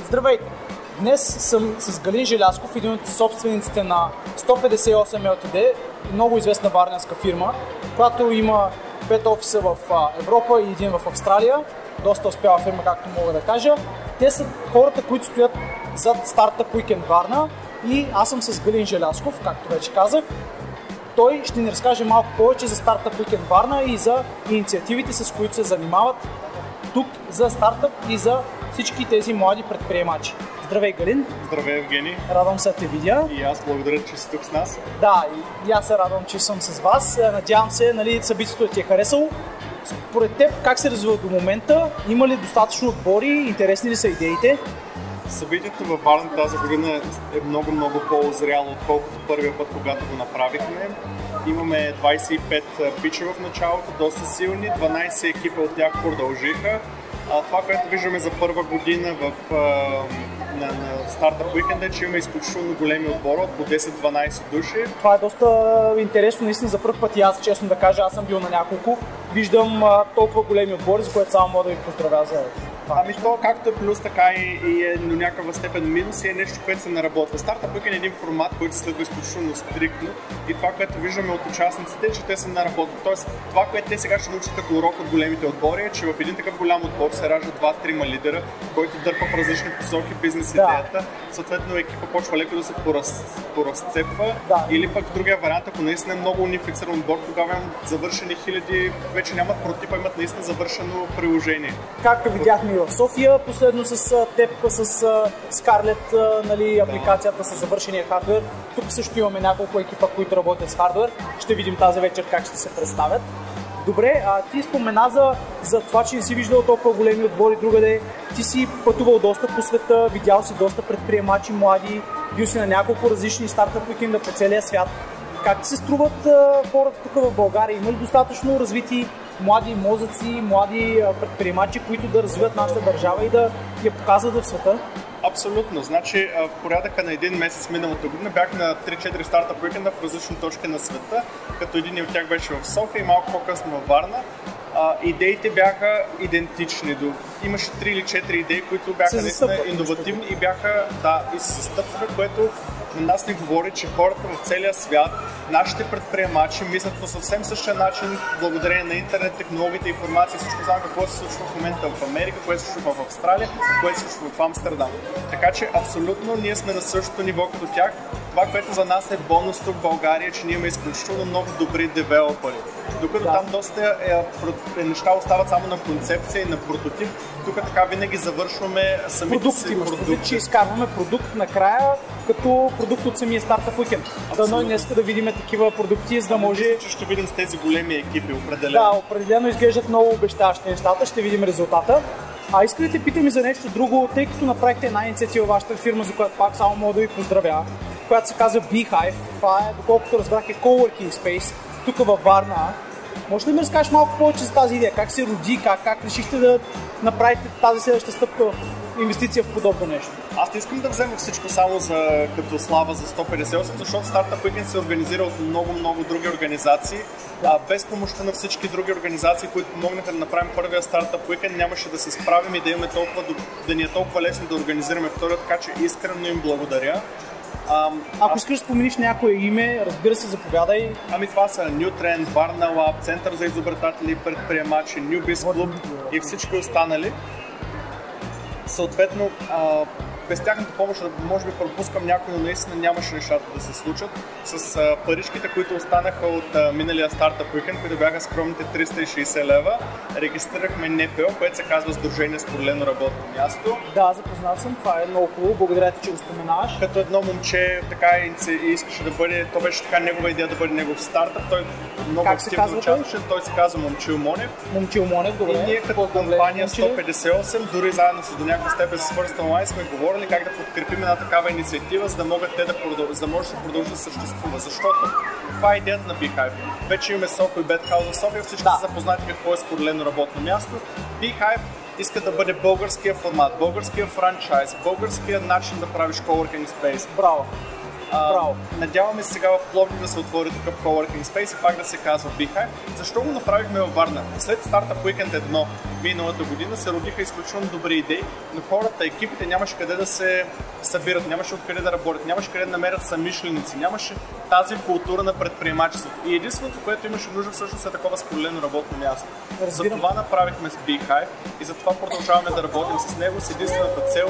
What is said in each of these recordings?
Здравейте! Днес съм с Галин Желязков, един от собствениците на 158 Ltd, много известна варненска фирма, която има 5 офиса в Европа и един в Австралия. Доста успяла фирма, както мога да кажа. Те са хората, които стоят зад Startup Weekend Варна и аз съм с Галин Желязков, както вече казах. Той ще ни разкаже малко повече за Startup Weekend Варна и за инициативите, с които се занимават тук за стартъп и за всички тези млади предприемачи. Здравей, Галин! Здравей, Евгений! Радвам се да те видя. И аз благодаря, че си тук с нас. Да, и аз се радвам, че съм с вас. Надявам се, събитието ти е харесало. Според теб, как се развива до момента? Има ли достатъчно отбори? Интересни ли са идеите? Събитието във Варна тази година е много по-озряло, отколкото първия път, когато го направихме. Имаме 25 пича в началото, доста силни, 12 екипа от тях продължиха. Това, което виждаме за първа година на Startup Weekend е, че има изключително големи отбори, по 10-12 души. Това е доста интересно, наистина за първ път и аз, честно да кажа, аз съм бил на няколко. Виждам толкова големи отбори, за което само мога да ви поздравя за това. Ами то както е плюс, така и е до някаква степен минус и е нещо, което се наработва. Startup Weekend е един формат, който се следва изключително стриктно и това, което виждаме от участниците е, че те се наработват. Тоест, това, което те сега ще научат като урок от големите отбори е, че в един такъв голям отбор се ражда 2-3 лидера, който дърпа в различни посоки бизнес идеята. Съответно екипа почва леко да се поразцепва. Или пък другия вариант, ако наистина е много унифициран отбор, тогава имам завършени хиляди, вече нямат прототипа, имат наистина завършено приложение. Както видяхме в София, последно с теб, с Scarlett, апликацията с завършения хардвер. Тук също имаме няколко екипа, които работят с хардвер. Ще видим тази вечер как ще се представят. Добре, ти спомена за това, че не си виждал толкова големи отбори другаде. Ти си пътувал доста по света, видял си доста предприемачи млади, бил си на няколко различни стартъп уикенда по целия свят. Как ти се струват хората тук в България? Има ли достатъчно развити млади мозъци, млади предприемачи, които да развиват нашата държава и да я показват в света? Абсолютно. Значи в порядъка на един месец миналата година бях на 3-4 стартъп уикенда в различни точки на света, като един от тях беше в София и малко по-късно във Варна. Идеите бяха идентични. Имаше 3 или 4 идеи, които бяха наистина иновативни и бяха и се застъпваха, което на нас ни говори, че хората в целия свят, нашите предприемачи мислят по съвсем същия начин, благодарение на интернет, технологиите, информация, всичко знам какво се случва в момента в Америка, което се случва в Австралия, което се случва в Амстердам. Така че абсолютно ние сме на същото ниво като тях. Това, което за нас е бонус тук в България, е, че ние имаме изключително много добри девелопери. Докато там доста неща остават само на концепция и на прототип, тук така винаги завършваме самите си продукти. Че изкарваме продукт накрая, като продукт от самия Startup Weekend. Дано и днес да видим такива продукти, за да може... Мисля, че ще видим с тези големи екипи, определено. Да, определено изглеждат много обещаващи нещата, ще видим резултата. Искам да те питам и за нещо друго, тъй като направихте една инициатива в вашата фирма, за която пак само мога да ви поздравя, която се казва Beehive. Това е, доколкото разбрах, е Coworking Space, тук във Варна. Може ли да ми разкажеш малко повече за тази идея? Как се роди, как решихте да направите тази следваща стъпка в инвестиция в подобно нещо? Аз не искам да взема всичко само като слава за 158, защото Startup Weekend се организира от много други организации. Без помощта на всички други организации, които помогнаха да направим първия Startup Weekend, нямаше да се справим и да ни е толкова лесно да организираме втория, така че искрено им благодаря. Ако искаш да спомениш някое име, разбира се, заповядай. Това са New Trend, Varna Lab, Център за изобретатели и предприемачи, New Biz Club и всички останали. Съответно, без тяхната помощ, може би пропускам някой, но наистина нямаше нещата да се случат. С паричките, които останаха от миналия Startup Weekend, които бяха скромните 360 лева, регистрирахме НПО, което се казва Сдружение с поделено работно място. Да, запознат съм, това е много хубаво, благодаря ти, че го споменаваш. Като едно момче така искаше да бъде, то беше така негова идея да бъде негов стартъп, той много активно участваше, той се казва Момчил Монев. Момчил Монев, добре. И ние като компания 158, дори заедно с до някаква степен с First Online сме говорили как да подкрепим една такава инициатива, за да могат те да продължат, за да може да се продължи да съществува. Защото това е идеята на Beehive. Вече имаме Соко и Бетхаус в София, всички са запознати какво е споделено работно място. Beehive иска да бъде българския формат, българския франчайз, българския начин да правиш coworking space. Браво! Надяваме се сега в Пловдив да се отвори такъв coworking space и пак да се казва Beehive. Защо го направихме във Варна? След Startup Weekend 1 миналата година се родиха изключително добри идеи, но хората, екипите нямаше къде да се събират, нямаше откъде да работят, нямаше къде да намерят самишленици, нямаше тази култура на предприемачеството. И единственото, което имаше нужда всъщност е такова споделено работно място. Затова направихме с Beehive и затова продължаваме да работим с него с единствената цел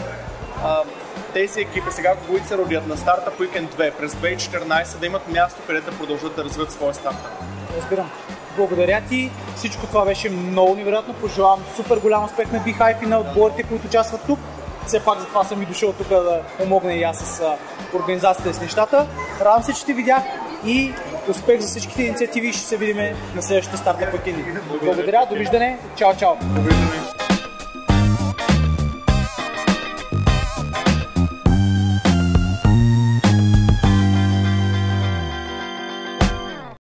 тези екипи сега, които се родят на Startup Weekend 2 през 2014, да имат място, където да продължат да развиват своя стартъп. Разбирам. Благодаря ти. Всичко това беше много невероятно. Пожелавам супер голям успех на Beehive и на отборите, които участват тук. Все пак за това съм и дошъл тук да помогна и аз с организацията и с нещата. Радвам се, че те видях и успех за всичките инициативи и ще се видим на следващите Startup Weekend. Благодаря, довиждане. Чао, чао. Довиждане.